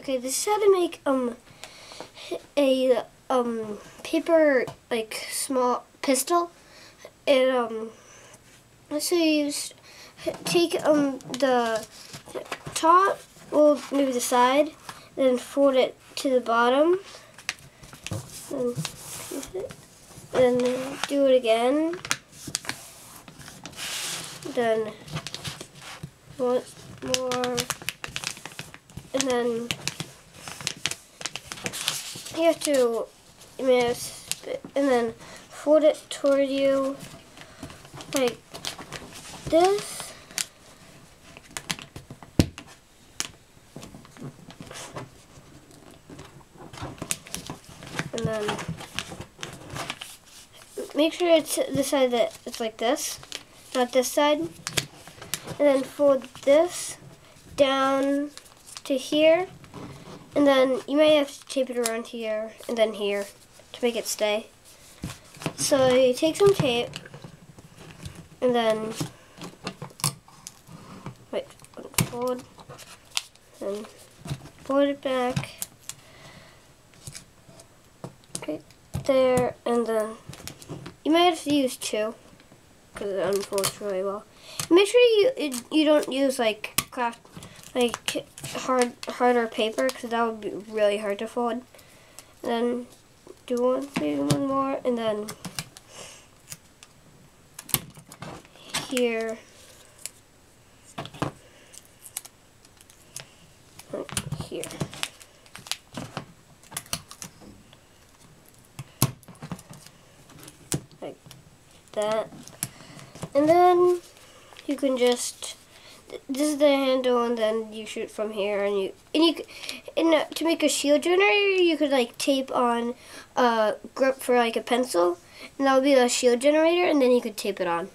Okay, this is how to make a paper like small pistol. And so you take the top, well maybe the side, then fold it to the bottom, and then do it again. Then once more, and then you have to, and then fold it toward you like this. And then make sure it's the side that it's like this, not this side. And then fold this down to here. And then you may have to tape it around here and then here to make it stay. So you take some tape and then fold and fold it back right there, and then you might have to use two because it unfolds really well. Make sure you don't use like harder paper, because that would be really hard to fold. And then do one more, and then here, here. Like that. And then you can just, this is the handle, and then you shoot from here, and to make a shield generator, you could like tape on a grip for like a pencil, and that would be a shield generator, and then you could tape it on.